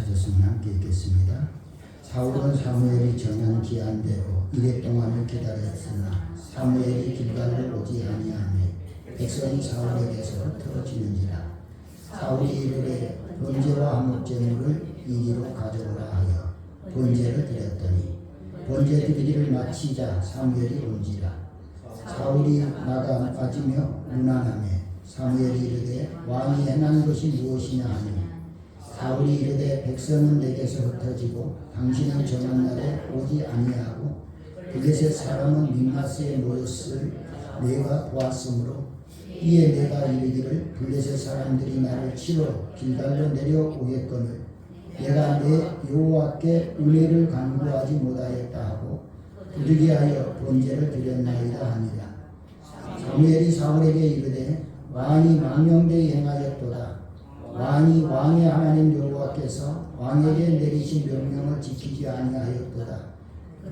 찾았으면 함께 읽겠습니다. 사울은 사무엘이 정한 기한대로 이레 동안을 기다렸으나 사무엘이 길갈로 오지 아니하며 백성이 사울에게서 흩어지는지라. 사울이 이르되 번제와 화목제물을 이리로 가져오라 하여 번제를 드렸더니 번제 드리기를 마치자 사무엘이 온지라. 사울이 나가 빠지며 무난하며 사무엘이 이르되 왕이 행한 것이 무엇이냐 하니 사울이 이르되 백성은 내게서 흩어지고 당신은 정한 날에 오지 아니하고 블레셋 사람은 믹마스에 모였을 내가 보았으므로 이에 내가 이르기를 블레셋 사람들이 나를 치러 길갈로 내려오겠거늘 내가 내 여호와께 은혜를 간구하지 못하였다 하고 부득이하여 번제를 드렸나이다 하니라. 사무엘이 사울에게 이르되 왕이 망령되이 행하였도다. 왕이 왕의 하나님 여호와께서 왕에게 내리신 명령을 지키지 아니하였도다.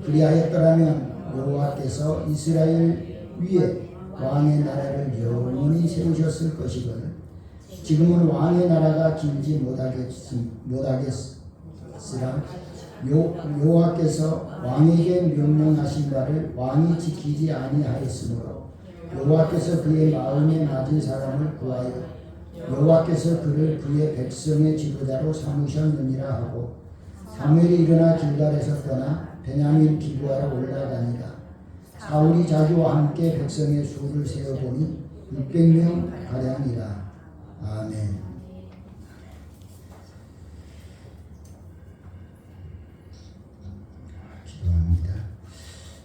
그리하였더라면 여호와께서 이스라엘 위에 왕의 나라를 영원히 세우셨을 것이거늘 지금은 왕의 나라가 길지 못하겠으나 여호와께서 왕에게 명령하신 바를 왕이 지키지 아니하였으므로 여호와께서 그의 마음에 맞은 사람을 구하여 여호와께서 그를 그의 백성의 지도자로 삼으셨느니라 하고 사무엘이 일어나 길갈에서 떠나 베냐민 기브아로 올라가니라. 사울이 자기와 함께 백성의 수를 세어보니 600명 가량이라. 아멘. 기도합니다.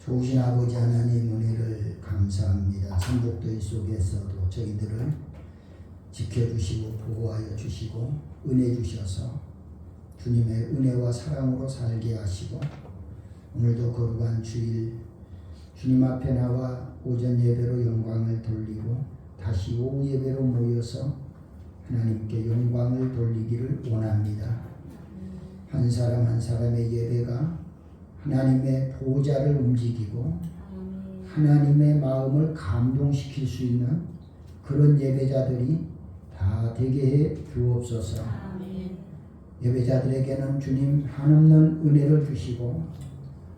좋으신 아버지 하나님 은혜를 감사합니다. 삼복도의 속에서도 저희들을 지켜주시고 보호하여 주시고 은혜 주셔서 주님의 은혜와 사랑으로 살게 하시고 오늘도 거룩한 주일 주님 앞에 나와 오전 예배로 영광을 돌리고 다시 오후 예배로 모여서 하나님께 영광을 돌리기를 원합니다. 한 사람 한 사람의 예배가 하나님의 보좌를 움직이고 하나님의 마음을 감동시킬 수 있는 그런 예배자들이 다 되게 해 주옵소서. 예배자들에게는 주님 한없는 은혜를 주시고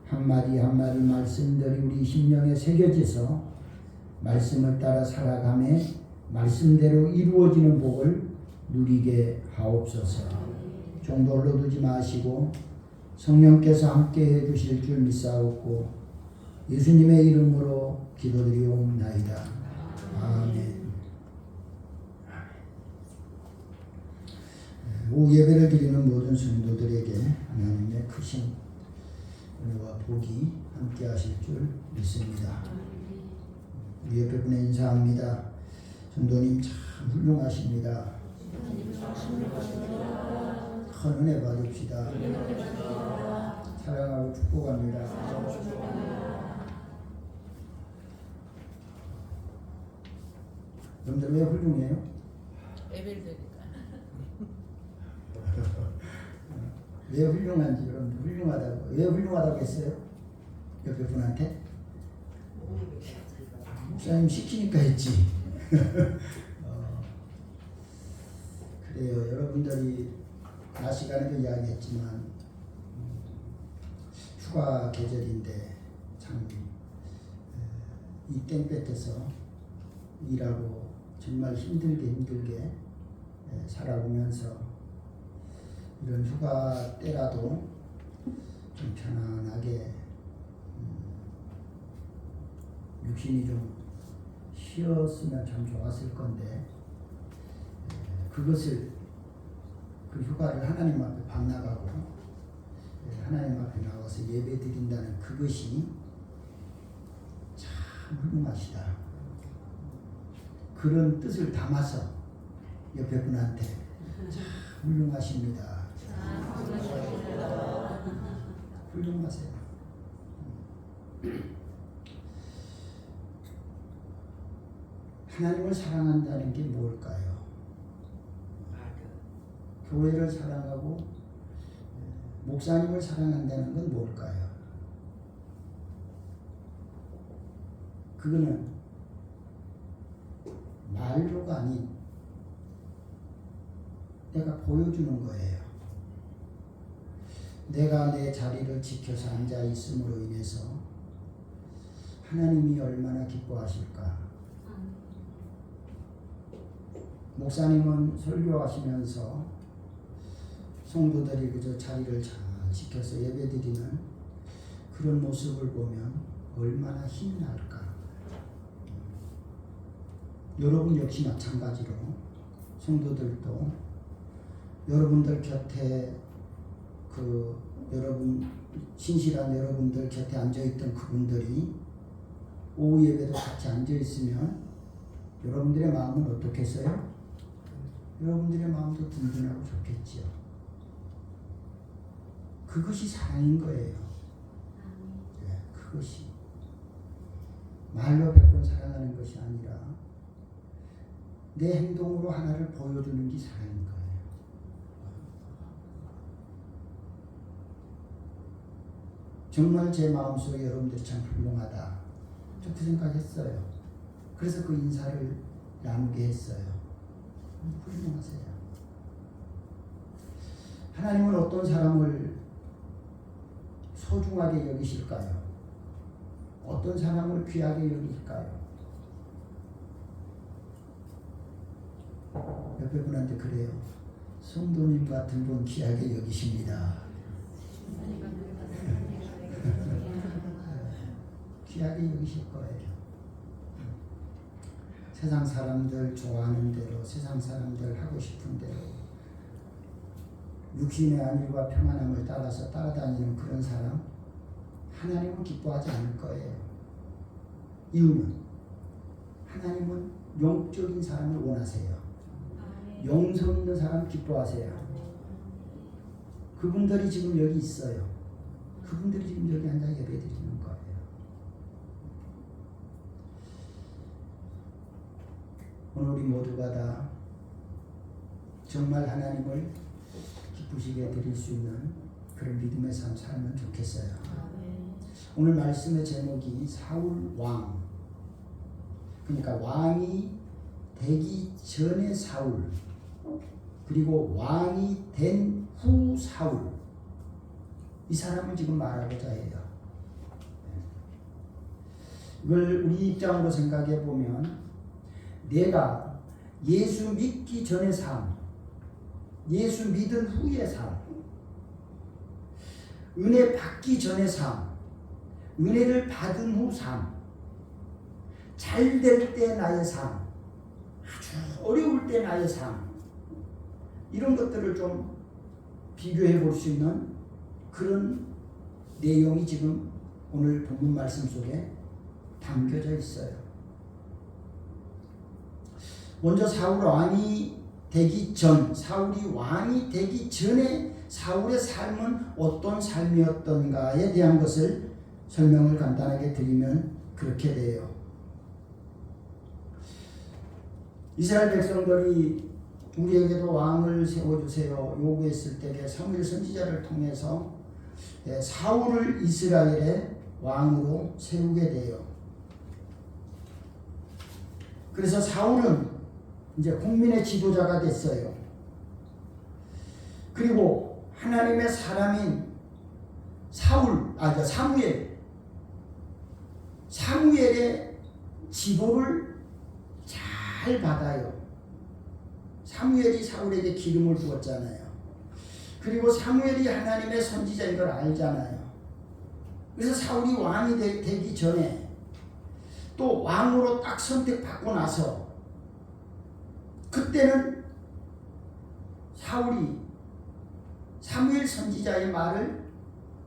한마디 한마디 말씀들이 우리 심령에 새겨져서 말씀을 따라 살아가며 말씀대로 이루어지는 복을 누리게 하옵소서. 종돌로 두지 마시고 성령께서 함께 해주실 줄 믿사옵고 예수님의 이름으로 기도드리옵나이다. 아멘. 오후 예배를 드리는 모든 성도들에게 하나님의 크신 은혜와 복이 함께 하실 줄 믿습니다. 우리 옆에 분에 인사합니다. 성도님 참 훌륭하십니다. 큰 은혜 받읍시다. 사랑하고 축복합니다. 여러분들 왜 훌륭해요? 예배를 드리니까. 왜 훌륭한지 여러분들 훌륭하다고 왜 훌륭하다고 했어요? 옆에 분한테? 목사님 시키니까 했지. 그래요. 여러분들이 낮 시간에도 이야기했지만 휴가 계절인데 참 이 땡볕에서 일하고 정말 힘들게 살아오면서 이런 휴가 때라도 좀 편안하게 육신이 좀 쉬었으면 참 좋았을 건데 그것을 그 휴가를 하나님 앞에 반나가고 하나님 앞에 나와서 예배 드린다는 그것이 참 훌륭하시다. 그런 뜻을 담아서 옆에 분한테 참 훌륭하십니다. 훌륭하세요. 하나님을 사랑한다는 게 뭘까요? 교회를 사랑하고 목사님을 사랑한다는 건 뭘까요? 그거는 말로가 아닌 내가 보여주는 거예요. 내가 내 자리를 지켜서 앉아 있음으로 인해서 하나님이 얼마나 기뻐하실까. 목사님은 설교하시면서 성도들이 그저 자리를 잘 지켜서 예배드리는 그런 모습을 보면 얼마나 힘이 날까. 여러분 역시 마찬가지로 성도들도 여러분들 곁에 여러분 신실한 여러분들 곁에 앉아있던 그분들이 오후 예배도 같이 앉아있으면 여러분들의 마음은 어떻겠어요? 여러분들의 마음도 든든하고 좋겠지요. 그것이 사랑인 거예요. 네, 그것이 말로 100번 사랑하는 것이 아니라 내 행동으로 하나를 보여주는 게 사랑인 거예요. 정말 제 마음속에 여러분들이 참 훌륭하다. 좀 그 생각했어요. 그래서 그 인사를 나누게 했어요. 훌륭하세요. 하나님은 어떤 사람을 소중하게 여기실까요? 어떤 사람을 귀하게 여기실까요? 옆에 분한테 그래요. 성도님 같은 분 귀하게 여기십니다. 귀하게 여기실 거예요. 세상 사람들 좋아하는 대로, 세상 사람들 하고 싶은 대로 육신의 안일과 평안함을 따라서 따라다니는 그런 사람 하나님은 기뻐하지 않을 거예요. 이유는 하나님은 영적인 사람을 원하세요. 영성 있는 사람 기뻐하세요. 그분들이 지금 여기 있어요. 그분들이 지금 여기 앉아 예배드리는 거예요. 오늘 우리 모두가 다 정말 하나님을 기쁘시게 드릴 수 있는 그런 믿음의 삶 살면 좋겠어요. 오늘 말씀의 제목이 사울 왕. 그러니까 왕이 되기 전의 사울, 그리고 왕이 된 후 사울. 이 사람을 지금 말하고자 해요. 이걸 우리 입장으로 생각해 보면 내가 예수 믿기 전의 삶, 예수 믿은 후의 삶, 은혜 받기 전의 삶, 은혜를 받은 후 삶, 잘 될 때 나의 삶, 아주 어려울 때 나의 삶, 이런 것들을 좀 비교해 볼 수 있는 그런 내용이 지금 오늘 본문 말씀 속에 담겨져 있어요. 먼저 사울 왕이 되기 전, 사울이 왕이 되기 전에 사울의 삶은 어떤 삶이었던가에 대한 것을 설명을 간단하게 드리면 그렇게 돼요. 이스라엘 백성들이 우리에게도 왕을 세워주세요 요구했을 때에 사무엘 선지자를 통해서 사울을 이스라엘의 왕으로 세우게 돼요. 그래서 사울은 이제 국민의 지도자가 됐어요. 그리고 하나님의 사람인 사무엘의 지도를 잘 받아요. 사무엘이 사울에게 기름을 부었잖아요. 그리고 사무엘이 하나님의 선지자인 걸 알잖아요. 그래서 사울이 왕이 되기 전에 또 왕으로 딱 선택받고 나서 그때는 사울이 사무엘 선지자의 말을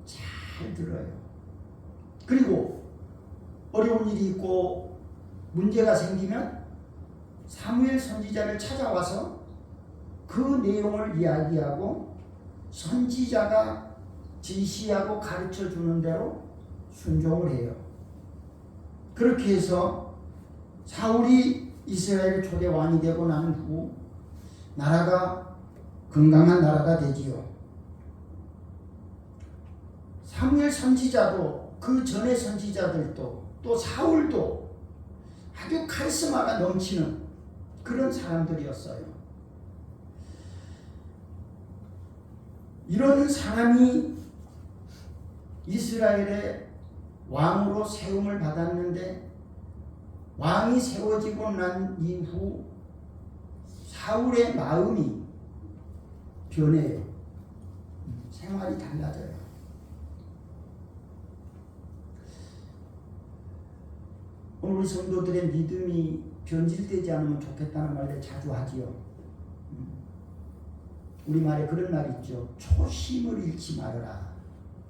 잘 들어요. 그리고 어려운 일이 있고 문제가 생기면 사무엘 선지자를 찾아와서 그 내용을 이야기하고 선지자가 지시하고 가르쳐 주는 대로 순종을 해요. 그렇게 해서 사울이 이스라엘 초대 왕이 되고 난 후 나라가 건강한 나라가 되지요. 사무엘 선지자도 그 전의 선지자들도 또 사울도 아주 카리스마가 넘치는 그런 사람들이었어요. 이런 사람이 이스라엘의 왕으로 세움을 받았는데 왕이 세워지고 난 이후 사울의 마음이 변해요. 생활이 달라져요. 오늘 우리 성도들의 믿음이 변질되지 않으면 좋겠다는 말을 자주 하지요. 우리말에 그런 말 있죠. 초심을 잃지 말아라.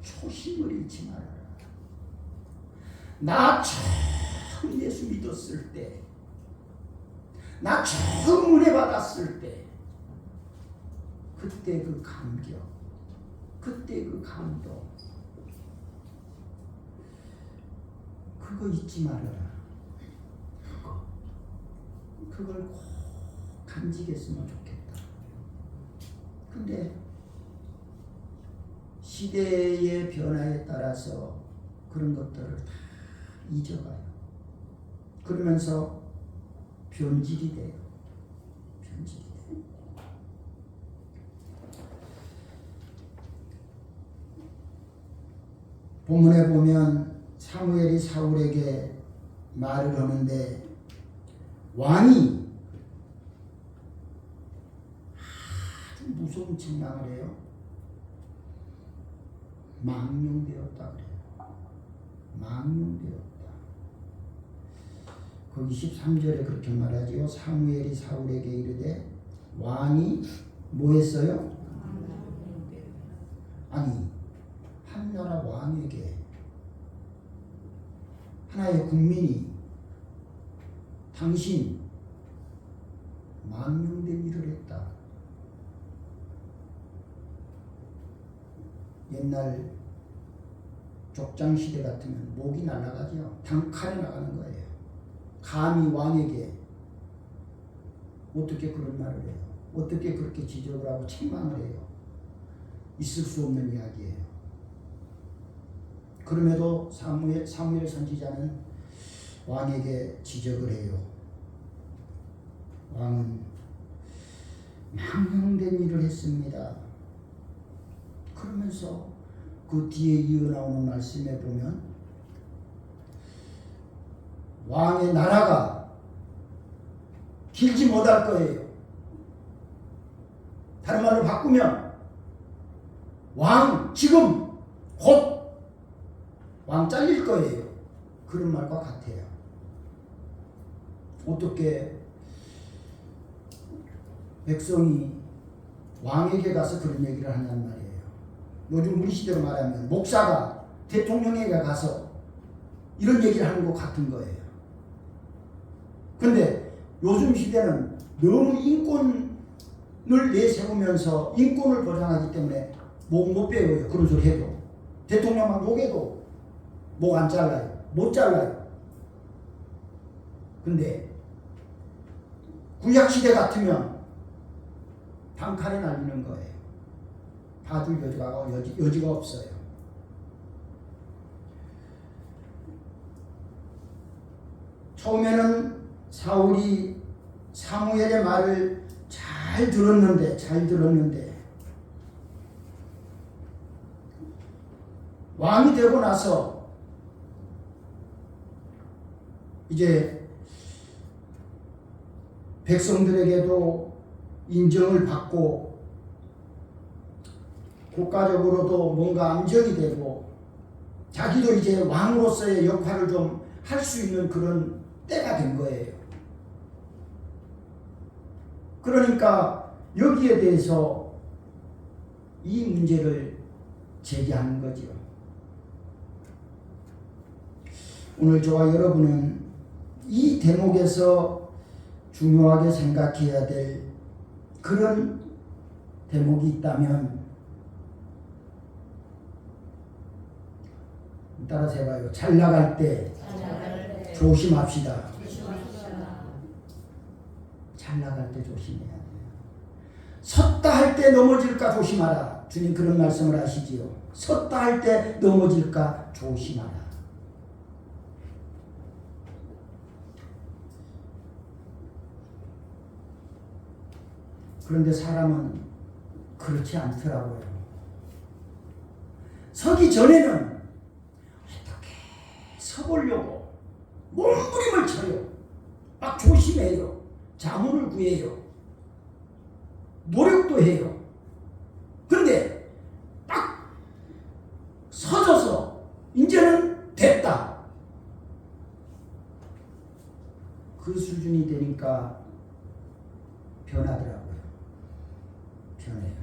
초심을 잃지 말아라. 나 처음 예수 믿었을 때, 나 처음 은혜 받았을 때, 그때 그 감격, 그때 그 감동, 그거 잊지 말아라. 그걸 꼭 간직했으면 좋겠다. 근데 시대의 변화에 따라서 그런 것들을 다 잊어가요. 그러면서 변질이 돼요. 변질이 돼요. 본문에 보면 사무엘이 사울에게 말을 하는데 왕이 아주 무서운 책망을 해요. 망령되었다 그래요. 망령되었다. 거기 13절에 그렇게 말하지요. 사무엘이 사울에게 이르되 왕이 뭐 했어요? 아니, 한 나라 왕에게, 하나의 국민이 당신 망령된 일을 했다. 옛날 족장시대 같으면 목이 날아가죠. 단칼에 나가는 거예요. 감히 왕에게 어떻게 그런 말을 해요? 어떻게 그렇게 지적을 하고 책망을 해요? 있을 수 없는 이야기예요. 그럼에도 사무엘 선지자는 왕에게 지적을 해요. 왕은 망령된 일을 했습니다. 그러면서 그 뒤에 이어나오는 말씀에 보면 왕의 나라가 길지 못할 거예요. 다른 말로 바꾸면 왕 지금 곧 왕 잘릴 거예요. 그런 말과 같아요. 어떻게 백성이 왕에게 가서 그런 얘기를 하냐는 말이에요. 요즘 우리 시대로 말하면 목사가 대통령에게 가서 이런 얘기를 하는 것 같은 거예요. 근데 요즘 시대는 너무 인권을 내세우면서 인권을 보장하기 때문에 못 배워요. 그런 소리 해도. 대통령만 목에도 목 안 잘라요. 못 잘라요. 근데 구약시대 같으면 단칼에 날리는 거예요. 봐줄 여지가 없어요. 처음에는 사울이 사무엘의 말을 잘 들었는데 왕이 되고 나서 이제 백성들에게도 인정을 받고 국가적으로도 뭔가 안정이 되고 자기도 이제 왕으로서의 역할을 좀 할 수 있는 그런 때가 된 거예요. 그러니까 여기에 대해서 이 문제를 제기하는 거죠. 오늘 저와 여러분은 이 대목에서 중요하게 생각해야 될 그런 대목이 있다면 따라서 해봐요. 잘 나갈 때 조심합시다. 잘 나갈 때 조심해야 돼요. 섰다 할 때 넘어질까 조심하라. 주님 그런 말씀을 하시지요. 섰다 할 때 넘어질까 조심하라. 그런데 사람은 그렇지 않더라고요. 서기 전에는 쳐보려고 몸부림을 쳐요. 막 조심해요. 자문을 구해요. 노력도 해요. 근데 딱 서져서 이제는 됐다. 그 수준이 되니까 변하더라고요. 변해요.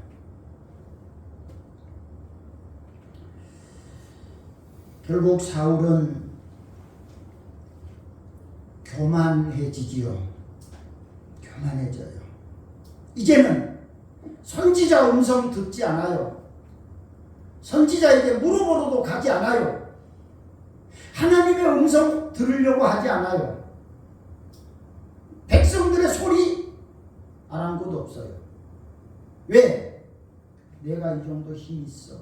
결국 사울은 교만해지지요. 교만해져요. 이제는 선지자 음성 듣지 않아요. 선지자에게 물어보러도 가지 않아요. 하나님의 음성 들으려고 하지 않아요. 백성들의 소리 아랑곳 없어요. 왜? 내가 이 정도 힘 있어.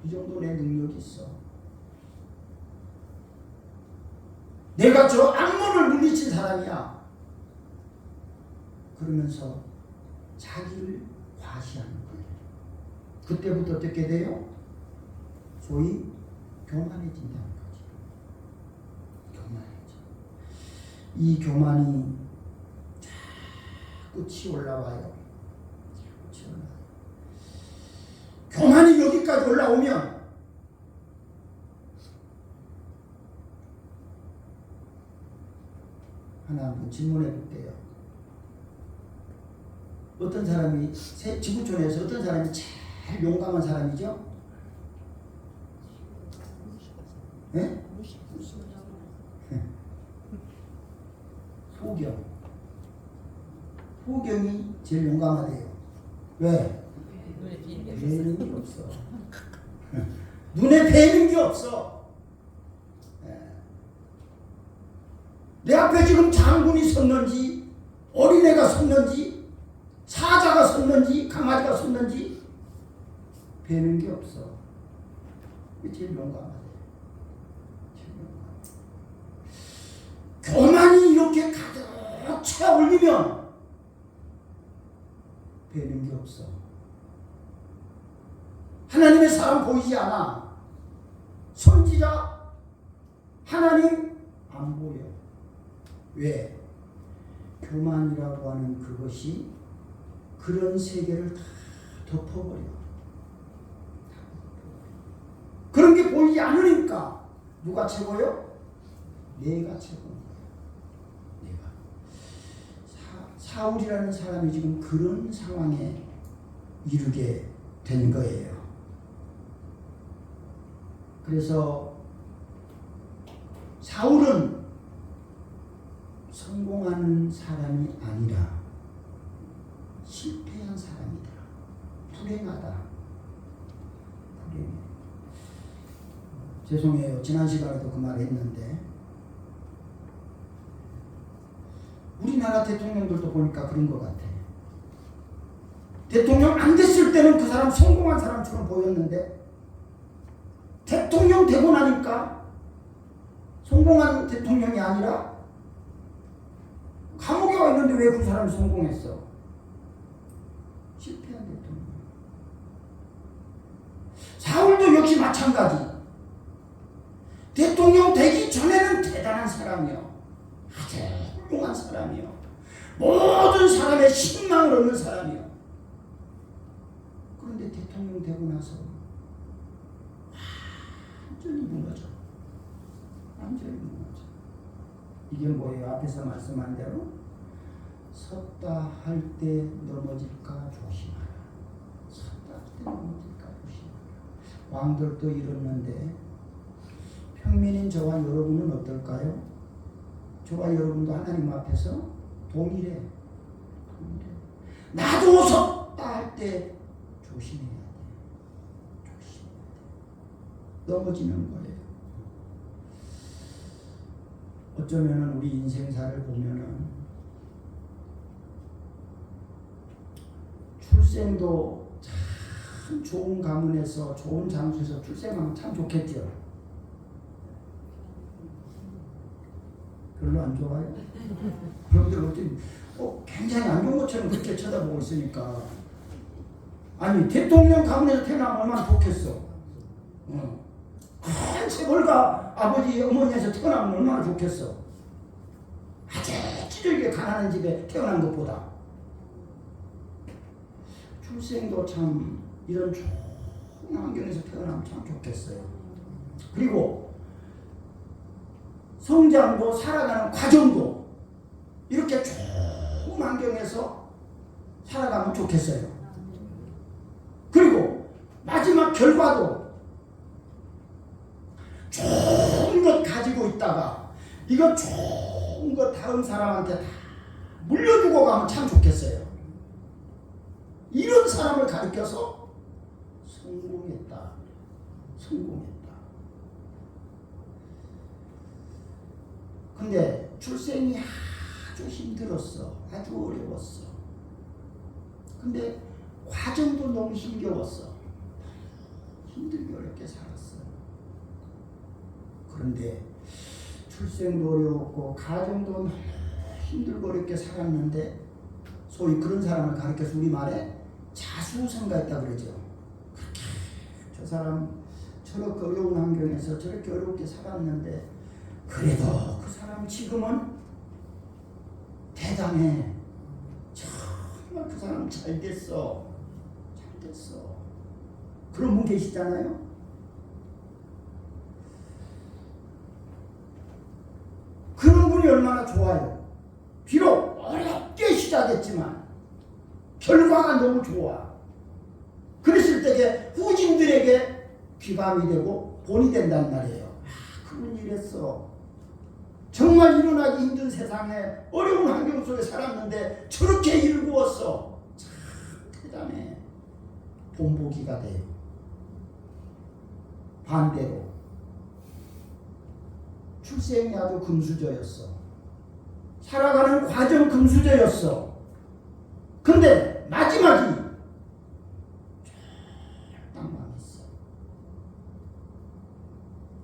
이 정도 내 능력이 있어. 내가 저 악몬을 물리친 사람이야. 그러면서 자기를 과시하는 거예요. 그때부터 어떻게 돼요? 소위 교만해진다는 거죠. 교만해져. 이 교만이 자꾸 치올라와요. 자꾸 치올라와요. 교만이 여기까지 올라오면 하나 한번 질문해 볼게요. 어떤 사람이 지구촌에서 어떤 사람이 제일 용감한 사람이죠? 네? 소경. 소경이 제일 용감하대요. 왜? 눈에 뵈는 게 없어. 눈에 뵈는 게 없어. 내 앞에 지금 장군이 섰는지, 어린애가 섰는지, 사자가 섰는지, 강아지가 섰는지 뵈는 게 없어. 이게 제일 용감하대. 교만이 이렇게 가득 채 올리면 뵈는 게 없어. 하나님의 사람 보이지 않아. 선지자 하나님 안 보여. 왜? 교만이라고 하는 그것이 그런 세계를 다 덮어버려. 그런 게 보이지 않으니까 누가 최고요? 내가 최고인 거야. 내가. 사울이라는 사람이 지금 그런 상황에 이르게 된 거예요. 그래서 사울은 성공하는 사람이 아니라 실패한 사람이다. 불행하다. 불행해. 죄송해요. 지난 시간에도 그 말 했는데 우리나라 대통령들도 보니까 그런 것 같아. 대통령 안 됐을 때는 그 사람 성공한 사람처럼 보였는데 대통령 되고 나니까 성공한 대통령이 아니라 감옥에 와 있는데 왜 그 사람이 성공했어? 실패한 대통령. 사울도 역시 마찬가지. 대통령 되기 전에는 대단한 사람이요. 아주 훌륭한 사람이요. 모든 사람의 신망을 얻는 사람이요. 그런데 대통령 되고 나서 완전히 무너져. 완전히 무너져. 이게 뭐예요? 앞에서 말씀한 대로 섰다 할 때 넘어질까 조심하라. 섰다 할 때 넘어질까 조심하라. 왕들도 이렇는데 평민인 저와 여러분은 어떨까요? 저와 여러분도 하나님 앞에서 동일해. 나도 섰다 할 때 조심해야 돼. 조심해야 돼. 넘어지는 거예요. 어쩌면은 우리 인생사를 보면은 출생도 참 좋은 가문에서 좋은 장소에서 출생하면 참 좋겠죠. 별로 안 좋아요? 그런데 어떻게 굉장히 안 좋은 것처럼 그렇게 쳐다보고 있으니까. 아니 대통령 가문에서 태어나면 얼마나 좋겠어. 큰 재벌가 아버지 어머니에서 태어나면 얼마나 좋겠어. 아주 찌들게 가난한 집에 태어난 것보다. 출생도 참 이런 좋은 환경에서 태어나면 참 좋겠어요. 그리고 성장도 살아가는 과정도 이렇게 좋은 환경에서 살아가면 좋겠어요. 그리고 마지막 결과도 좋은 것 가지고 있다가 이거 좋은 것 다른 사람한테 다 물려주고 가면 참 좋겠어요. 이런 사람을 가르쳐서 성공했다. 근데 출생이 아주 힘들었어. 아주 어려웠어. 근데 과정도 너무 힘겨웠어. 힘들게 어렵게 살았어. 그런데 출생도 어려웠고 가정도 너무 힘들고 어렵게 살았는데 소위 그런 사람을 가르쳐서 우리말에 자수성가했다 그러죠. 그렇게 저 사람 저렇게 어려운 환경에서 저렇게 어렵게 살았는데 그래도 그 사람 지금은 대단해. 정말 그 사람 잘 됐어. 그런 분 계시잖아요. 그런 분이 얼마나 좋아요. 비록 어렵게 시작했지만 결과가 너무 좋아. 그랬을 때 후진들에게 귀감이 되고 본이 된단 말이에요. 그분이 이랬어. 정말 일어나기 힘든 세상에 어려운 환경 속에 살았는데 저렇게 일구었어. 참 대단해. 본보기가 돼요. 반대로 출생이 아주 금수저였어. 살아가는 과정 금수저였어. 근데 마지막이 딱 망했어.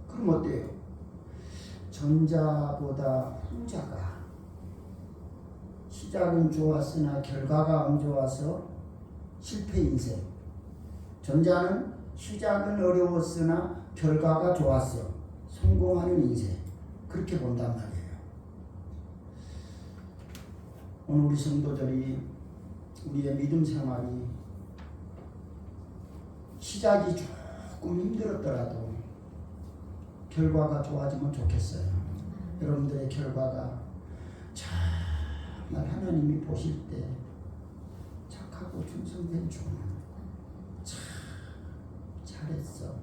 그럼 어때요? 전자보다 후자가 시작은 좋았으나 결과가 안 좋아서 실패 인생. 전자는 시작은 어려웠으나 결과가 좋았어. 성공하는 인생. 그렇게 본단 말이에요. 오늘 우리 성도들이 우리의 믿음 생활이 시작이 조금 힘들었더라도 결과가 좋아지면 좋겠어요. 여러분들의 결과가 정말 하나님이 보실 때 착하고 충성된 종, 참 잘했어.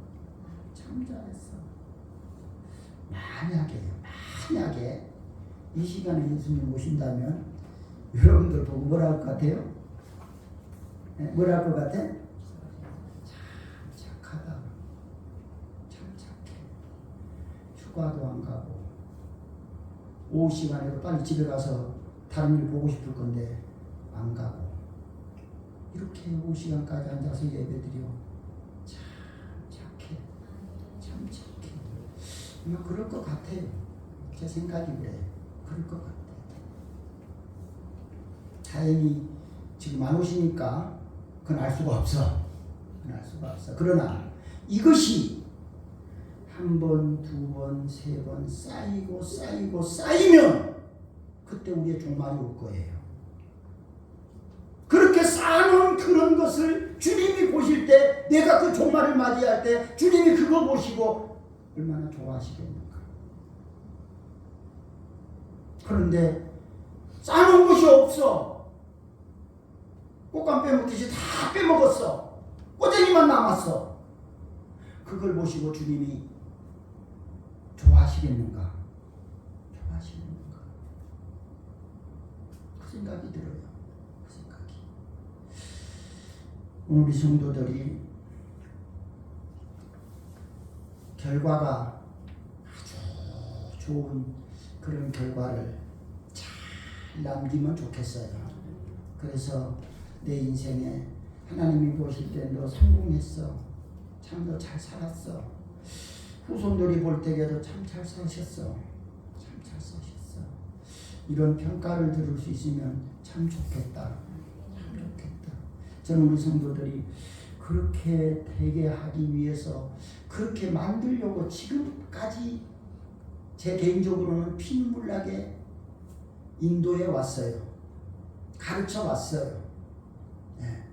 참 잘했어. 만약에 이 시간에 예수님 오신다면 여러분들 보고 뭐라 할 것 같아요? 뭐라 할 것 같아? 참 착하다. 참 착해. 휴가도 안 가고 오후 시간에도 빨리 집에 가서 다른 일 보고 싶을 건데 안 가고 이렇게 오후 시간까지 앉아서 예배드려. 참 착해. 아마 그럴 것 같아요. 제 생각이 그래요. 그럴 것 같아요. 다행히 지금 안 오시니까 그건 알 수가 없어. 그러나 이것이 한 번, 두 번, 세 번 쌓이면 그때 우리의 종말이 올 거예요. 그렇게 쌓아놓은 그런 것을 주님이 보실 때, 내가 그 종말을 맞이할 때 주님이 그거 보시고 얼마나 좋아하시겠는가. 그런데 쌓아놓은 것이 없어. 꽃감 빼먹듯이 다 빼먹었어. 꼬쟁이만 남았어. 그걸 보시고 주님이 좋아하시겠는가? 그 생각이 들어요. 그 생각이. 오늘 우리 성도들이 결과가 아주 좋은 그런 결과를 잘 남기면 좋겠어요. 그래서 내 인생에 하나님이 보실 때 너 성공했어. 참 너 잘 살았어. 후손들이 볼 때에도 참 잘 사셨어. 이런 평가를 들을 수 있으면 참 좋겠다. 저는 우리 성도들이 그렇게 되게 하기 위해서 그렇게 만들려고 지금까지 제 개인적으로는 피눈물나게 인도에 왔어요. 가르쳐 왔어요. 네.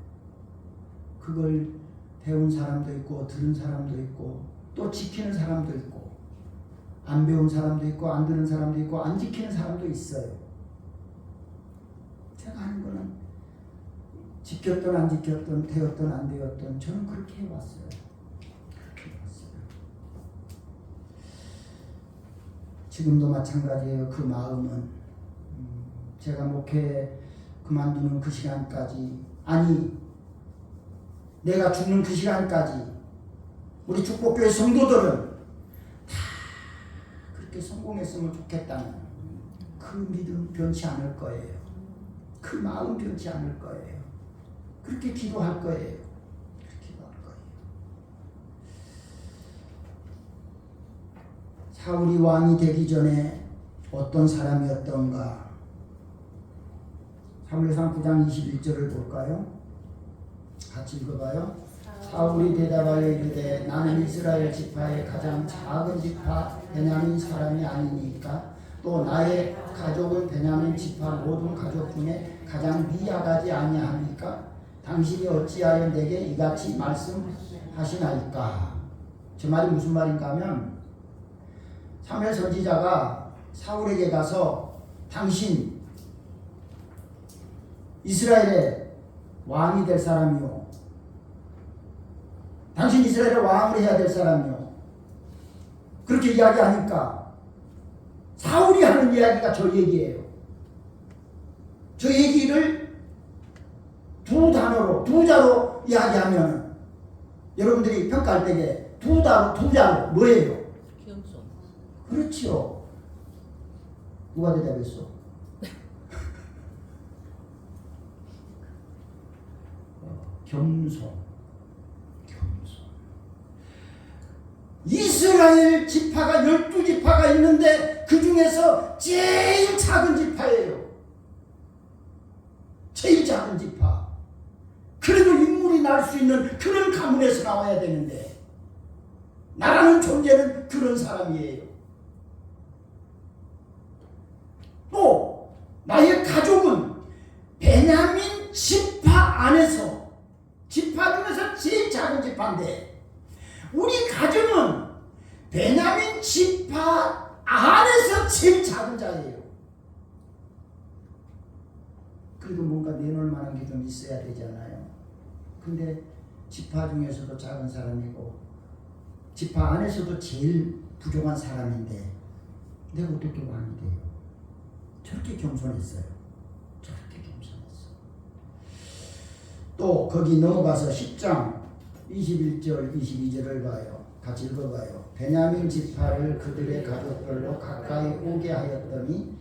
그걸 배운 사람도 있고 들은 사람도 있고 또 지키는 사람도 있고 안 배운 사람도 있고 안 들은 사람도 있고 안 지키는 사람도 있어요. 제가 하는 거는 지켰든 안 지켰든 되었든 안 되었든 저는 그렇게 해왔어요. 그렇게 해왔어요. 지금도 마찬가지예요. 그 마음은 제가 목회 그만두는 그 시간까지, 아니 내가 죽는 그 시간까지 우리 축복교회 성도들은 다 그렇게 성공했으면 좋겠다는 그 믿음 변치 않을 거예요. 그 마음 변치 않을 거예요. 그렇게 기도할 거예요. 그렇게 기도할 거예요. 사울이 왕이 되기 전에 어떤 사람이었던가? 사무엘상 9장 21절을 볼까요? 같이 읽어봐요. 사울이 대답하여 이르되 나는 이스라엘 지파의 가장 작은 지파 베냐민 사람이 아니니까 또 나의 가족은 베냐민 지파 모든 가족 중에 가장 미약하지 아니하니까 당신이 어찌하여 내게 이같이 말씀하시나이까? 저 말이 무슨 말인가 하면 사무엘 선지자가 사울에게 가서 당신 이스라엘의 왕이 될 사람이요, 당신 이스라엘의 왕을 해야 될 사람이요, 그렇게 이야기하니까 사울이 하는 이야기가 저 얘기예요. 저 얘기를 두 단어로, 두 자로 이야기하면 여러분들이 평가할 때에 두 자로 뭐예요? 겸손. 그렇죠. 누가 대답했어? 겸손. 이스라엘 지파가 12지파가 있는데 그 중에서 제일 작은 지파예요. 제일 작은 지파. 그래도 인물이 날 수 있는 그런 가문에서 나와야 되는데 나라는 존재는 그런 사람이에요. 또 나의 가족은 베냐민 지파 안에서, 지파 중에서 제일 작은 지파인데 우리 가정은 베냐민 지파 안에서 제일 작은 자예요. 그래도 뭔가 내놓을 만한 게 좀 있어야 되잖아요. 근데 지파 중에서도 작은 사람이고 지파 안에서도 제일 부족한 사람인데 내가 어떻게 왕이 돼요? 저렇게 겸손했어요. 저렇게 겸손했어. 또 거기 넘어가서 10장 21절 22절을 봐요. 같이 읽어봐요. 베냐민 지파를 그들의 가족별로 가까이 오게 하였더니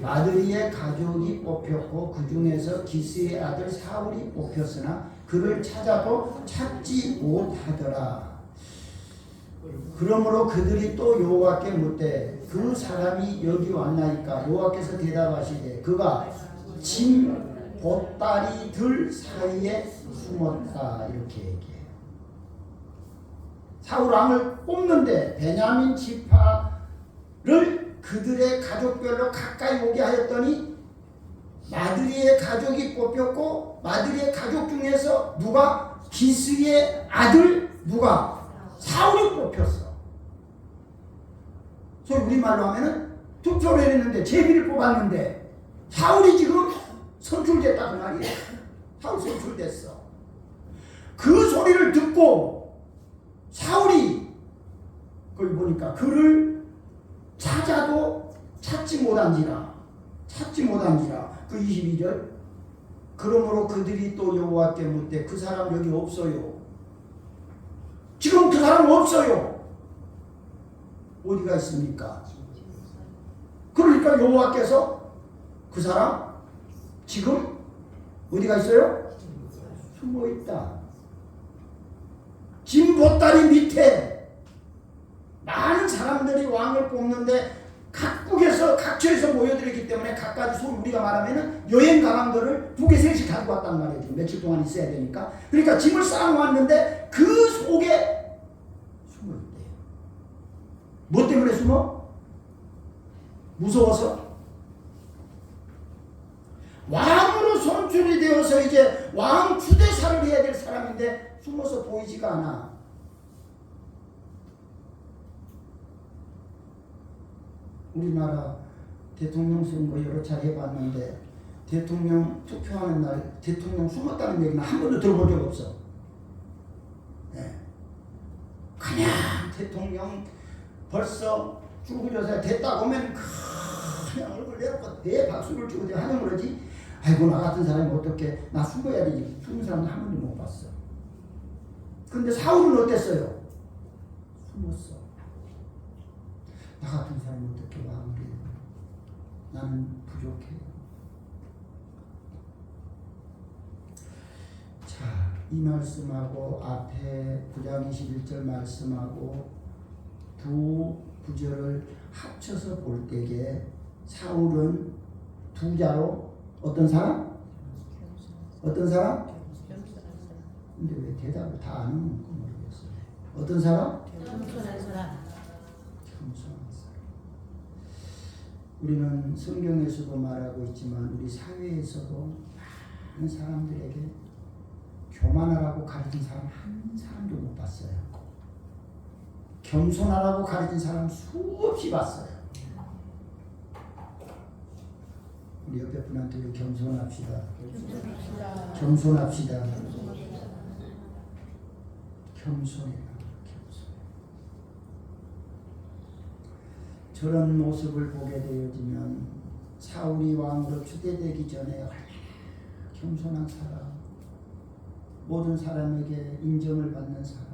마드리의 가족이 뽑혔고 그 중에서 기스의 아들 사울이 뽑혔으나 그를 찾아도 찾지 못하더라. 그러므로 그들이 또 여호와께 묻되 그 사람이 여기 왔나이까? 여호와께서 대답하시되 그가 짐 보따리들 사이에 숨었다. 이렇게 얘기해요. 사울 왕을 뽑는데 베냐민 지파를 그들의 가족별로 가까이 오게 하였더니 마드리의 가족이 뽑혔고 마드리의 가족 중에서 누가? 기스의 아들 누가? 사울이 뽑혔어. 소위 우리말로 하면은 투표를 했는데 제비를 뽑았는데 사울이 지금 선출됐다 그 말이에요. 사울 선출됐어. 그 소리를 듣고 사울이 거기 보니까 그를 찾아도 찾지 못한지라 그 22절 그러므로 그들이 또 여호와께 묻되 그 사람 여기 없어요. 지금 그 사람 없어요. 어디가 있습니까? 그러니까 여호와께서 그 사람 지금 어디가 있어요? 숨어 있다. 짐 보따리 밑에 많은 사람들이 왕을 뽑는데 각국에서 각처에서 모여들었기 때문에 각가지 소위 우리가 말하면은 여행 가방들을 2개 3씩 가지고 왔단 말이에요. 며칠 동안 있어야 되니까. 그러니까 짐을 쌓아놓았는데 그 속에 숨을 때요. 뭐 때문에 숨어? 무서워서? 왕으로 선출이 되어서 이제 왕 주대사를 해야 될 사람인데 숨어서 보이지가 않아. 우리나라 대통령 선거 여러 차례 해봤는데 대통령 투표하는 날 대통령 숨었다는 얘기는 한 번도 들어본 적 없어. 네. 그냥 대통령 벌써 죽으려서 됐다고 하면 그냥 얼굴 내놓고 대박수를 치고 하는 거지. 아이고 나 같은 사람이 어떻게 나 숨어야 되지. 숨은 사람도 한 번도 못 봤어. 근데 사울은 어땠어요? 숨었어. 나 같은 사람이 어떻게 왕이 돼요? 나는 부족해요. 자, 이 말씀하고 앞에 9장 21절 말씀하고 두 구절을 합쳐서 볼 때에 사울은 두 자로 어떤 사람? 어떤 사람? 근데 왜 대답을 다 안 하는 거 모르겠어요. 어떤 사람? 겸손한 사람. 겸손한 사람. 우리는 성경에서도 말하고 있지만 우리 사회에서도 많은 사람들에게 교만하라고 가르친 사람 한 사람도 못 봤어요. 겸손하라고 가르친 사람 수없이 봤어요. 우리 옆에 분한테 우리 겸손합시다. 겸손합시다. 겸손해라. 저런 모습을 보게 되어지면 사울이 왕으로 추대되기 전에 얼마나 겸손한 사람, 모든 사람에게 인정을 받는 사람,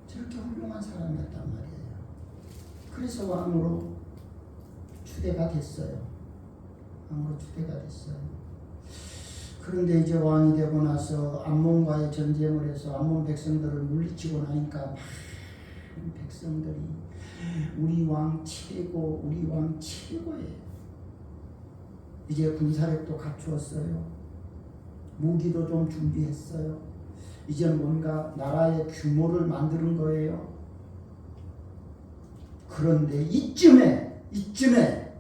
저렇게 훌륭한 사람이었단 말이에요. 그래서 왕으로 추대가 됐어요. 왕으로 추대가 됐어요. 그런데 이제 왕이 되고 나서 암몬과의 전쟁을 해서 암몬 백성들을 물리치고 나니까 많은 백성들이 우리 왕 최고, 우리 왕 최고예요. 이제 군사력도 갖추었어요. 무기도 좀 준비했어요. 이제 뭔가 나라의 규모를 만드는 거예요. 그런데 이쯤에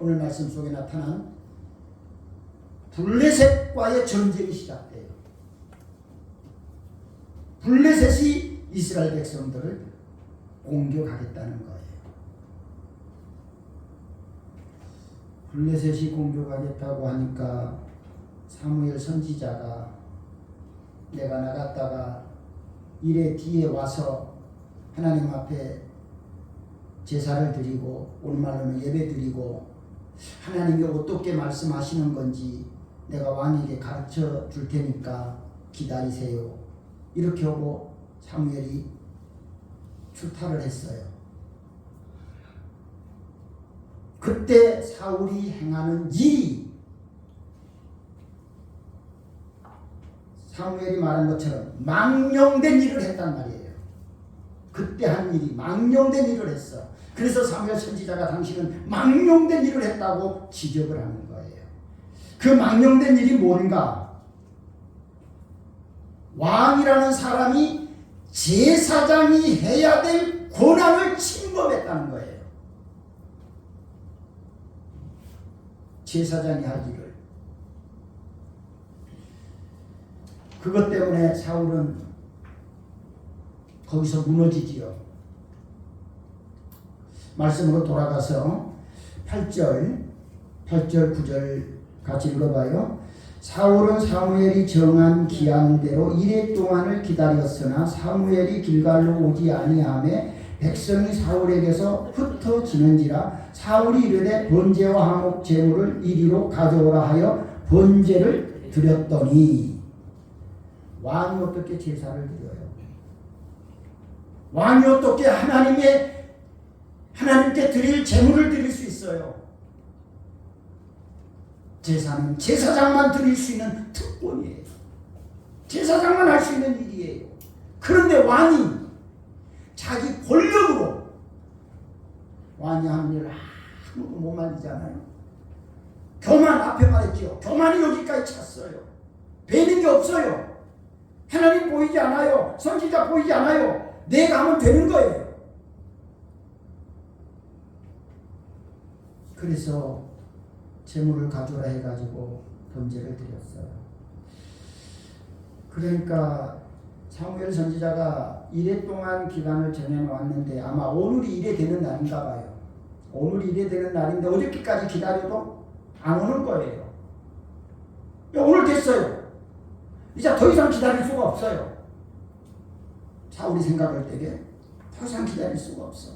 오늘 말씀 속에 나타난 블레셋과의 전쟁이 시작돼요. 블레셋이 이스라엘 백성들을 공격하겠다는 거예요. 블레셋이 공격하겠다고 하니까 사무엘 선지자가 내가 나갔다가 이래 뒤에 와서 하나님 앞에 제사를 드리고 오늘 말로는 예배 드리고 하나님이 어떻게 말씀하시는 건지 내가 왕에게 가르쳐 줄 테니까 기다리세요. 이렇게 하고 사무엘이 출타를 했어요. 그때 사울이 행하는 일이 사무엘이 말한 것처럼 망령된 일을 했단 말이에요. 그때 한 일이 망령된 일을 했어. 그래서 사무엘 선지자가 당신은 망령된 일을 했다고 지적을 하는 거예요. 그 망령된 일이 뭔가? 왕이라는 사람이 제사장이 해야 될 권한을 침범했다는 거예요. 제사장이 할 일을. 그것 때문에 사울은 거기서 무너지지요. 말씀으로 돌아가서 8절 9절 같이 읽어봐요. 사울은 사무엘이 정한 기한대로 이레 동안을 기다렸으나 사무엘이 길갈로 오지 아니하매 백성이 사울에게서 흩어지는지라 사울이 이르되 번제와 화목 제물을 이리로 가져오라 하여 번제를 드렸더니 왕이 어떻게 제사를 드려요? 왕이 어떻게 하나님께 드릴 제물을 드릴 수 있어요? 제사는 제사장만 드릴 수 있는 특권이에요. 제사장만 할 수 있는 일이에요. 그런데 왕이 자기 권력으로 왕이 하는 일을 아무도 못 말리잖아요. 교만 앞에 말했죠. 교만이 여기까지 찼어요. 배는 게 없어요. 하나님 보이지 않아요. 선지자 보이지 않아요. 내가 하면 되는 거예요. 그래서 재물을 가져라 해가지고 번제를 드렸어요. 그러니까 사무엘 선지자가 이래 동안 기간을 정해놓았는데 아마 오늘이 이래 되는 날인가 봐요. 오늘이 이래 되는 날인데 어저께까지 기다려도 안 오는 거예요. 오늘 됐어요. 이제 더 이상 기다릴 수가 없어요. 사울이 생각할 때에 더 이상 기다릴 수가 없어.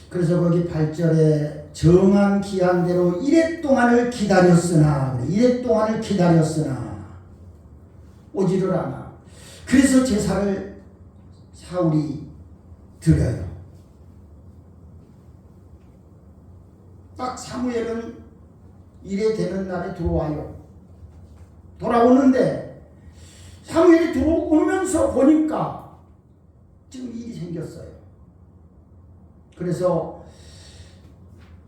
그래서 거기 8절에 정한 기한대로 이래 동안을 기다렸으나 이래 동안을 기다렸으나 오지를 않아. 그래서 제사를 사울이 드려요. 딱 사무엘은 이래 되는 날에 들어와요. 돌아오는데 사무엘이 들어오면서 보니까 지금 일이 생겼어요. 그래서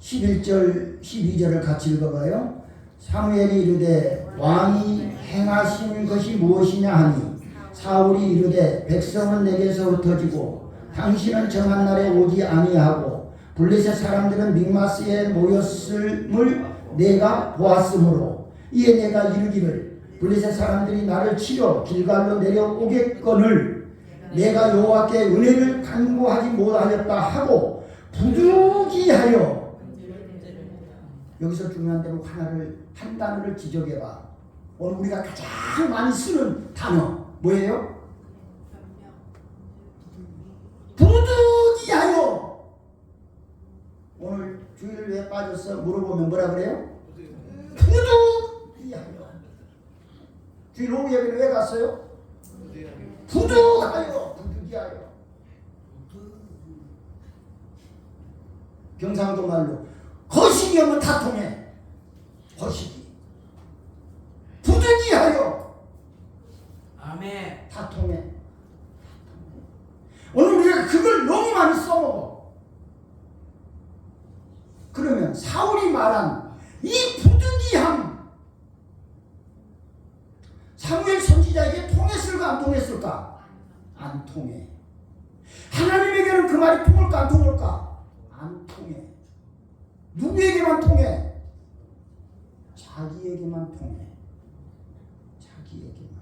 11절 12절을 같이 읽어봐요. 사무엘이 이르되 왕이 행하신 것이 무엇이냐 하니 사울이 이르되 백성은 내게서 흩어지고 당신은 정한 날에 오지 아니하고 블레셋 사람들은 믹마스에 모였음을 내가 보았으므로 이에 내가 이르기를 블레셋 사람들이 나를 치러 길갈로 내려오겠거늘 내가 여호와께 은혜를 간구하지 못하였다 하고 부득이하여. 여기서 중요한 대로 한 단어를 지적해봐. 오늘 우리가 가장 많이 쓰는 단어 뭐예요? 부득이하여. 오늘 주일 왜 빠졌어? 물어보면 뭐라 그래요? 부득이하여. 주일 오후 예배는 왜 갔어요? 부득이하여. 부득이하여. 경상도 말로 거시기 하면 다 통해. 거시기. 부득이하여. 아멘. 다 통해. 오늘 우리가 그걸 너무 많이 써먹어. 그러면 사울이 말한 이 부득이함 사무엘 선지자에게 통했을까 안 통했을까? 안 통해. 하나님에게는 그 말이 통할까 안 통할까? 안 통해. 누구에게만 통해? 자기에게만 통해. 자기에게만.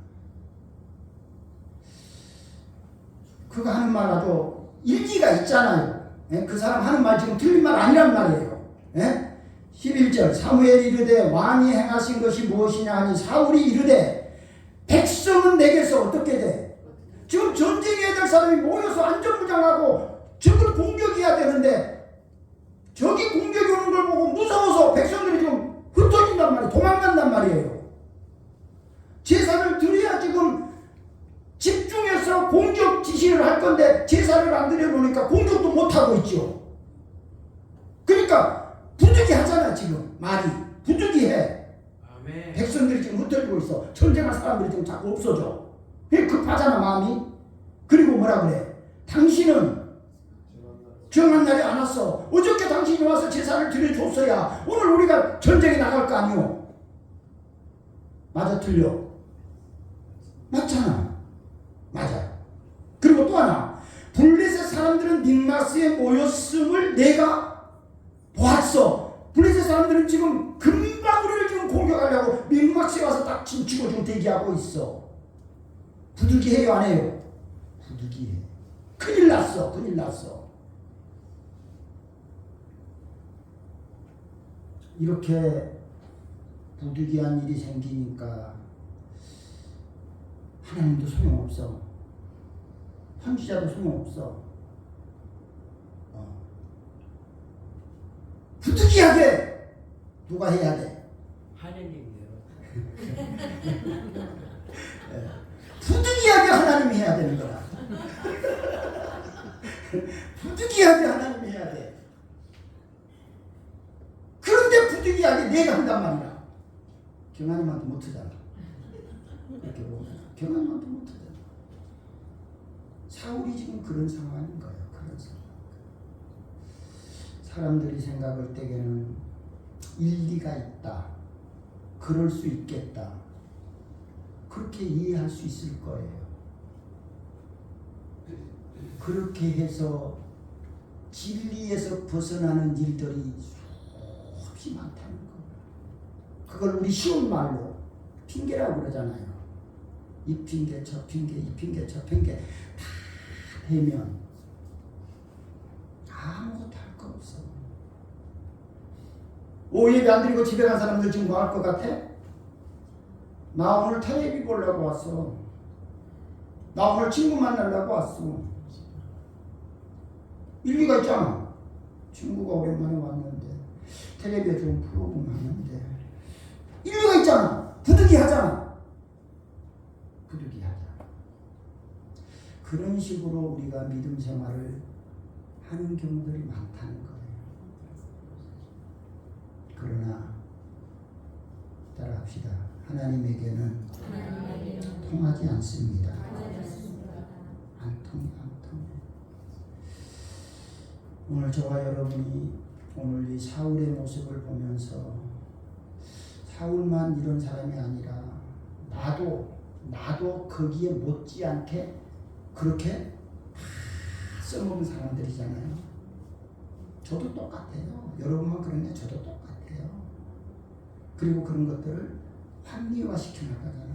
그거 하는 말 아주 일기가 있잖아요. 예? 그 사람 하는 말 지금 틀린 말 아니란 말이에요. 예? 11절 사무엘이 이르되 왕이 행하신 것이 무엇이냐 하니 사울이 이르되 백성은 내게서 어떻게 돼? 지금 전쟁해야 될 사람이 모여서 안전무장하고 적을 공격해야 되는데 적이 공격이 오는 걸 보고 무서워서 백성들이 지금 흩어진단 말이에요. 도망간단 말이에요. 제사를 드려야 지금 집중해서 공격 지시를 할 건데 제사를 안 드려놓으니까 공격도 못하고 있죠. 그러니까 부득이하잖아. 지금 말이 부득이해. 아멘. 백성들이 지금 흩어지고 있어. 전쟁할 사람들이 지금 자꾸 없어져. 급하잖아 마음이. 그리고 뭐라 그래? 당신은 정한 날이 안 왔어. 어저께 당신이 와서 제사를 드려줬어야 오늘 우리가 전쟁에 나갈 거 아니오. 맞아 틀려? 맞잖아. 맞아. 그리고 또 하나 블레셋 사람들은 믹마스에 모였음을 내가 보았어. 블레셋 사람들은 지금 금방 우리를 지금 공격하려고 믹마스에 와서 딱 침치고 지금 대기하고 있어. 부득이해요 안 해요? 부득이해. 큰일 났어. 큰일 났어. 이렇게 부득이한 일이 생기니까 하나님도 소용없어. 선지자도 소용없어. 부득이하게 누가 해야 돼? 하느님이요. 부득이하게 하나님이 해야 되는 거야. 부득이하게 하나님이 해야 돼. 그런데 부득이하게 내가 한단 말이야. 경환님한테 못하잖아. 이렇게 보면 경환님한테 못하잖아. 사울이 지금 그런 상황인 거예요. 그런 상황. 사람들이 생각할 때에는 일리가 있다. 그럴 수 있겠다. 그렇게 이해할 수 있을 거예요. 그렇게 해서 진리에서 벗어나는 일들이 수없이 많다는 거예요. 그걸 우리 쉬운 말로 핑계라고 그러잖아요. 이 핑계 저 핑계 이 핑계 저 핑계 다 대면 아무것도 할 거 없어. 예배 안 드리고 집에 간 사람들 지금 뭐 할 것 같아? 나 오늘 텔레비 보려고 왔어. 나 오늘 친구 만나려고 왔어. 일리가 있잖아. 친구가 오랜만에 왔는데 텔레비에 좋은 프로그램 하는데 일리가 있잖아. 부득이 하잖아. 부득이 하잖아. 그런 식으로 우리가 믿음 생활을 하는 경우들이 많다는 거예요. 그러나 따라합시다. 하나님에게는 통하지 않습니다. 안 통해. 오늘 저와 여러분이 오늘 이 사울의 모습을 보면서 사울만 이런 사람이 아니라 나도 거기에 못지않게 그렇게 다 써먹은 사람들이잖아요. 저도 똑같아요. 여러분만 그러냐? 저도 똑같아요. 그리고 그런 것들을 합리화시켜 나가잖아요.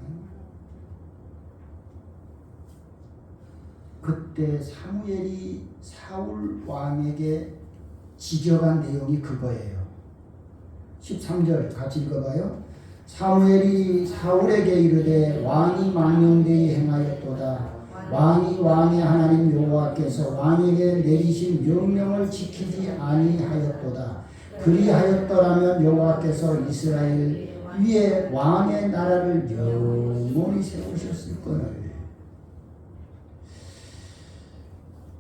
그때 사무엘이 사울 왕에게 지적한 내용이 그거예요. 13절 같이 읽어봐요. 사무엘이 사울에게 이르되 왕이 망령되이 행하였도다. 왕이 왕의 하나님 여호와께서 왕에게 내리신 명령을 지키지 아니하였도다. 그리하였더라면 여호와께서 이스라엘 위에 왕의 나라를 영원히 세우셨을거늘.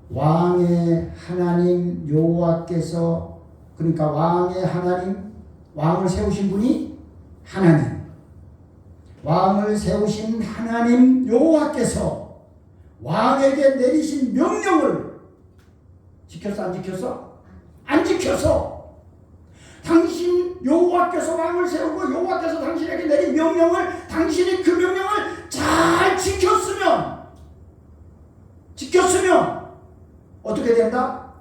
왕의 하나님 여호와께서, 그러니까 왕의 하나님, 왕을 세우신 분이 하나님, 왕을 세우신 하나님 여호와께서 왕에게 내리신 명령을 지켰어 안 지켰어? 안 지켰어. 당신 여호와께서 왕을 세우고 여호와께서 당신에게 내린 명령을, 당신이 그 명령을 잘 지켰으면 어떻게 된다?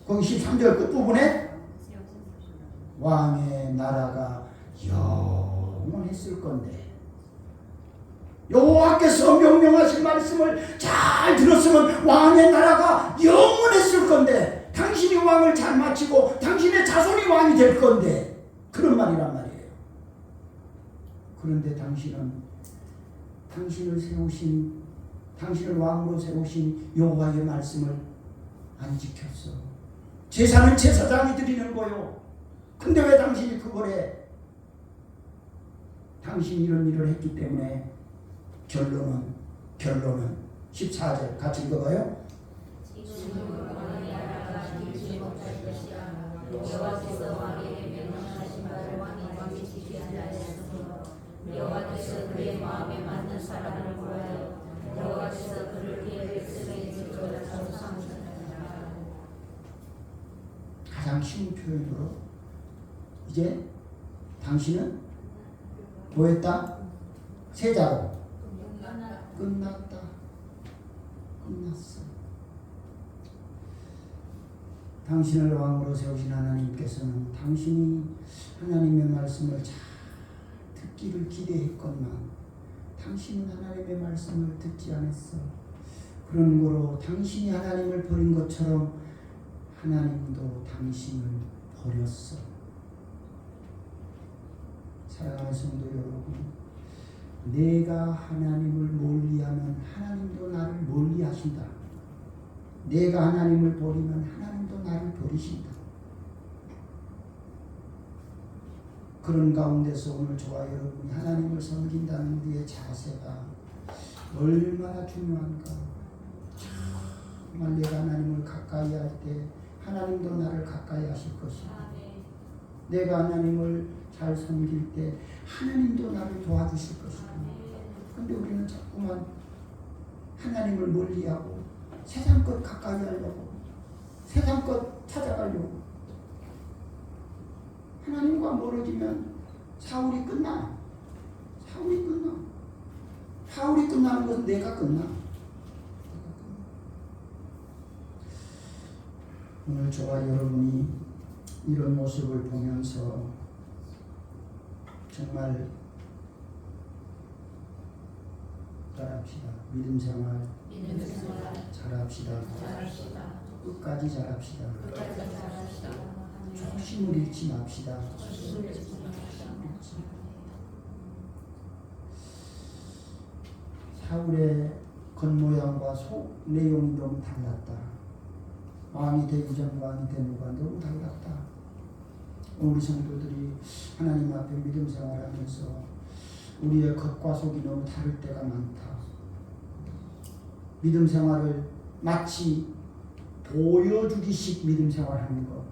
거기 13절 끝부분에 왕의 나라가 영원했을 건데, 여호와께서 명령하신 말씀을 잘 들었으면 왕의 나라가 영원했을 건데, 당신이 왕을 잘 마치고 당신의 자손이 왕이 될 건데, 그런 말이란 말이에요. 그런데 당신은 당신을 왕으로 세우신 여호와의 말씀을 안 지켰어. 제사는 제사장이 드리는 거요. 근데 왜 당신이 그걸 해? 당신이 이런 일을 했기 때문에 결론은 14절 같이 읽어봐요. 여호와께서 왕에게 명령하신 바를 왕이 지키지 아니하였으므로 여호와께서 그의 마음에 맞는 사람을 구하여 여호와께서 그를 그의 백성에게 지켜다라고 삼으셨느니라. 가장 쉬운 표현으로 이제 당신은 뭐했다? 세자로 끝났다. 끝났어. 당신을 왕으로 세우신 하나님께서는 당신이 하나님의 말씀을 잘 듣기를 기대했건만 당신은 하나님의 말씀을 듣지 않았어. 그런 거로 당신이 하나님을 버린 것처럼 하나님도 당신을 버렸어. 사랑하는 성도 여러분, 내가 하나님을 멀리하면 하나님도 나를 멀리하신다. 내가 하나님을 버리면 하나님도 나를 버리신다. 그런 가운데서 오늘 저와 여러분이 하나님을 섬긴다는 우리의 자세가 얼마나 중요한가. 정말 내가 하나님을 가까이 할 때 하나님도 나를 가까이 하실 것이고, 내가 하나님을 잘 섬길 때 하나님도 나를 도와주실 것이고. 근데 우리는 자꾸만 하나님을 멀리하고 세상 것 가까이 하려고 세상 것 찾아가려고. 하나님과 멀어지면 사울이 끝나. 사울이 끝나. 사울이 끝나는 것은 내가 끝나. 오늘 저와 여러분이 이런 모습을 보면서 정말 잘합시다. 믿음 생활 잘합시다. 끝까지 잘합시다. 초심을 잃지 맙시다. 사울의 겉모양과 속 내용이 너무 달랐다. 왕이 되기 전 왕이 된 후가 너무 달랐다. 우리 성도들이 하나님 앞에 믿음 생활하면서 우리의 겉과 속이 너무 다를 때가 많다. 믿음 생활을 마치 보여주기식 믿음 생활하는 것.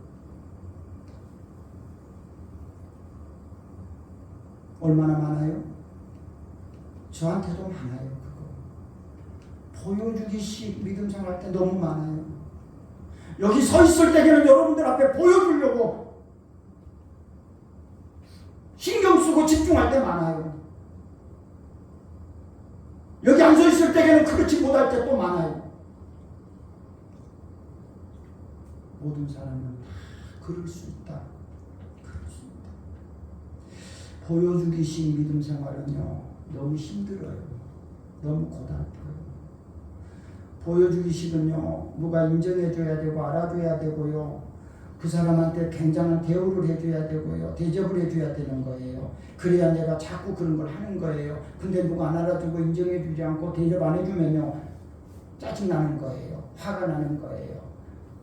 얼마나 많아요? 저한테도 많아요. 그거 보여주기식 믿음 생활할 때 너무 많아요. 여기 서 있을 때에는 여러분들 앞에 보여주려고 신경 쓰고 집중할 때 많아요. 여기 앉아 있을 때에는 그렇지 못할 때 또 많아요. 모든 사람은 다 그럴 수 있다. 그럴 수 있다. 보여주기식 믿음 생활은요, 너무 힘들어요. 너무 고달퍼요. 보여주기식은요, 누가 인정해줘야 되고 알아줘야 되고요, 그 사람한테 굉장한 대우를 해줘야 되고요, 대접을 해줘야 되는 거예요. 그래야 내가 자꾸 그런 걸 하는 거예요. 근데 누가 안 알아주고 인정해주지 않고 대접 안 해주면요, 짜증나는 거예요. 화가 나는 거예요.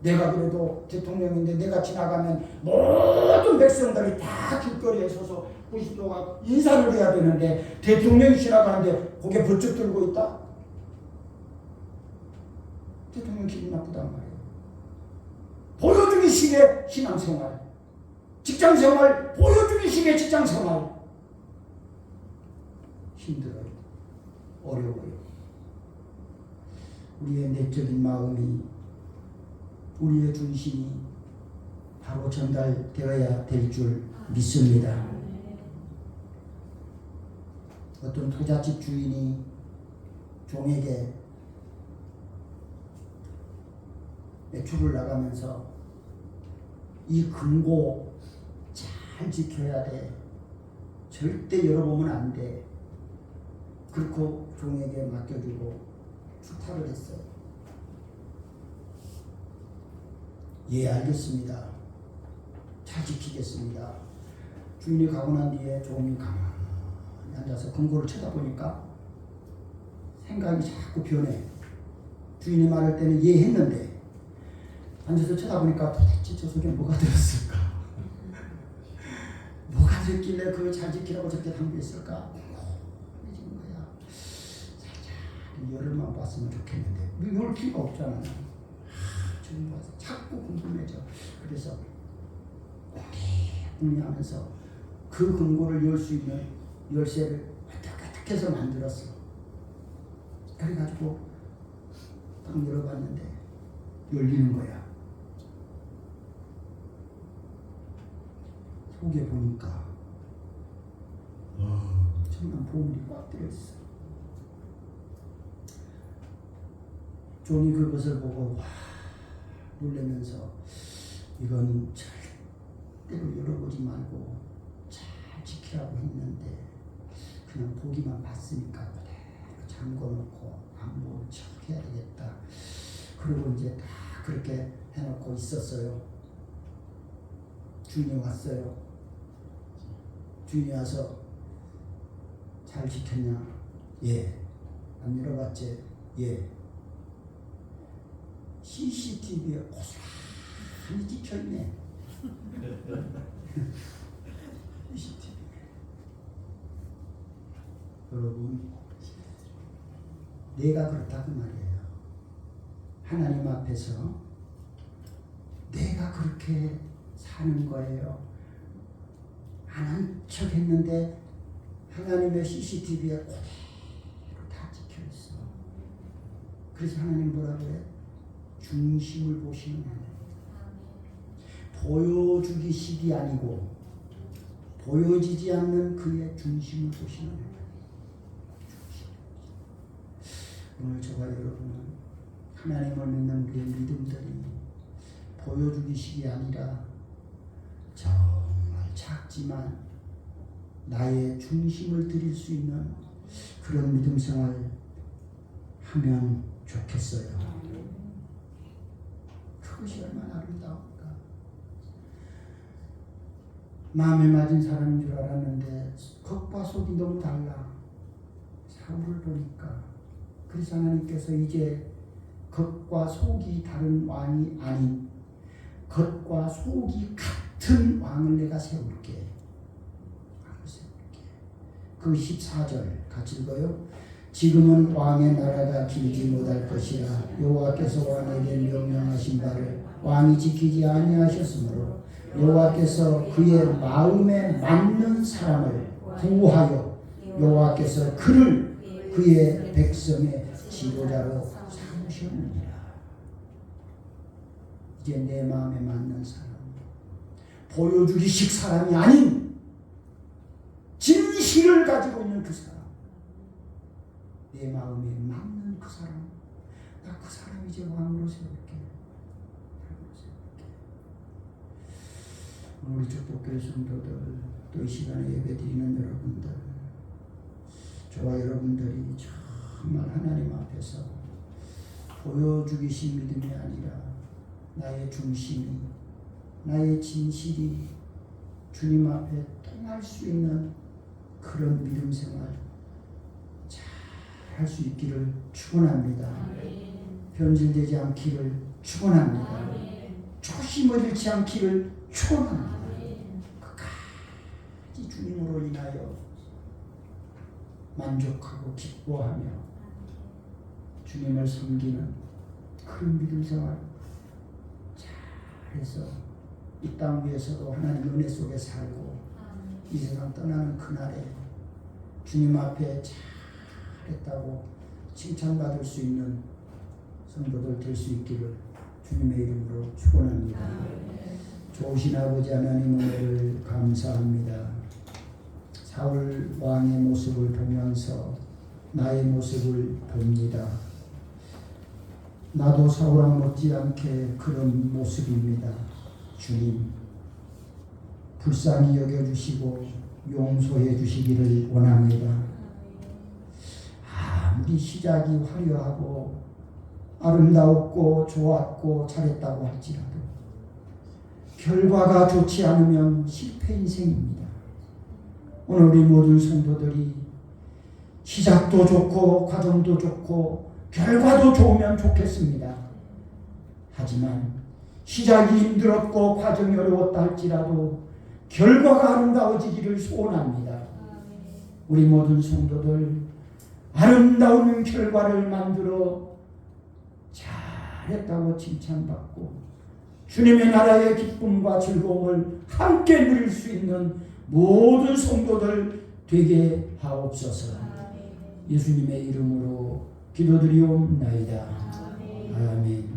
내가 그래도 대통령인데 내가 지나가면 모든 백성들이 다 길거리에 서서 90도가 인사를 해야 되는데 대통령이 지나가는데 고개 번쩍 들고 있다? 대통령 기분 나쁘단 말이에요. 보여주기 식의 신앙생활, 직장생활, 보여주기 식의 직장생활 힘들어요. 어려워요. 우리의 내적인 마음이, 우리의 중심이 바로 전달되어야 될 줄 믿습니다. 어떤 부잣집 주인이 종에게 매출을 나가면서 이 금고 잘 지켜야 돼. 절대 열어보면 안 돼. 그렇고 종에게 맡겨주고 축탁을 했어요. 예, 알겠습니다. 잘 지키겠습니다. 주인이 가고 난 뒤에 종이 가만히 앉아서 금고를 쳐다보니까 생각이 자꾸 변해. 주인이 말할 때는 예 했는데 앉아서 쳐다보니까 도대체 저 속에 뭐가 들었을까? 뭐가 들었길래 그걸 잘 지키라고 저렇게 당부했을까? 궁금해진 거야. 살짝 열흘만 봤으면 좋겠는데 열 필요가 없잖아. 좀 봐서 자꾸 궁금해져. 그래서 궁리하면서 그 금고를 열 수 있는 열쇠를 어떻게 해서 만들었어. 그래가지고 딱 열어봤는데 열리는 거야. 속에 보니까 정말 보물이 꽉 들어있어. 종이 그것을 보고 와 놀라면서 이건 절대로 열어보지 말고 잘 지키라고 했는데 그냥 보기만 봤으니까 그대로 잠궈놓고 안 모른 척 해야 되겠다. 그리고 이제 다 그렇게 해놓고 있었어요. 주인이 왔어요. 주인이 와서 잘 지켰냐? 예. 안 열어봤지? 예. CCTV에 고스란히 찍혀있네. CCTV. 여러분, 내가 그렇다고 말이에요. 하나님 앞에서 내가 그렇게 사는 거예요. 안 한 척 했는데 하나님의 CCTV에 그대로 다 찍혀있어. 그래서 하나님 뭐라고 해? 중심을 보시는 하나님. 보여주기식이 아니고 보여지지 않는 그의 중심을 보시는 거예요. 오늘 저와 여러분은 하나님을 믿는 우리의 믿음들이 보여주기식이 아니라 정말 작지만 나의 중심을 드릴 수 있는 그런 믿음 생활 하면 좋겠어요. 그것이 얼마나 아름다울까. 마음에 맞은 사람인 줄 알았는데 겉과 속이 너무 달라. 사울을 보니까. 그래서 하나님께서 이제 겉과 속이 다른 왕이 아닌 겉과 속이 같은 왕을 내가 세울게. 그 14절 같이 읽어요. 지금은 왕의 나라가 길지 못할 것이라 여호와께서 왕에게 명령하신 바를 왕이 지키지 아니하셨으므로 여호와께서 그의 마음에 맞는 사람을 구하여 여호와께서 그를 그의 백성의 지도자로 삼으셨느니라. 이제 내 마음에 맞는 사람, 보여주기식 사람이 아닌 진실을 가지고 있는 그 사람, 내 마음에 맞는 그 사람, 나 그 사람 이제 왕으로 세울게. 우리 축복교회 성도들, 또 이 시간에 예배드리는 여러분들, 저와 여러분들이 정말 하나님 앞에서 보여주기식 믿음이 아니라 나의 중심이, 나의 진실이 주님 앞에 통할 수 있는 그런 믿음 생활 잘 할 수 있기를 축원합니다. 변질되지 않기를 축원합니다. 초심을 잃지 않기를 축원합니다. 끝까지 주님으로 인하여 만족하고 기뻐하며 주님을 섬기는 그런 믿음 생활 잘해서 이 땅 위에서도 하나님 은혜 속에 살고 이 세상 떠나는 그날에 주님 앞에 잘했다고 칭찬받을 수 있는 성도들 될 수 있기를 주님의 이름으로 축원합니다. 좋으신 아버지 하나님 은혜를 감사합니다. 사울 왕의 모습을 보면서 나의 모습을 봅니다. 나도 사울왕 못지않게 그런 모습입니다. 주님, 불쌍히 여겨주시고 용서해 주시기를 원합니다. 아무리 시작이 화려하고 아름다웠고 좋았고 잘했다고 할지라도 결과가 좋지 않으면 실패 인생입니다. 오늘 우리 모든 성도들이 시작도 좋고 과정도 좋고 결과도 좋으면 좋겠습니다. 하지만 시작이 힘들었고 과정이 어려웠다 할지라도 결과가 아름다워지기를 소원합니다. 우리 모든 성도들 아름다운 결과를 만들어 잘했다고 칭찬받고 주님의 나라의 기쁨과 즐거움을 함께 누릴 수 있는 모든 성도들 되게 하옵소서. 예수님의 이름으로 기도드리옵나이다. 아멘.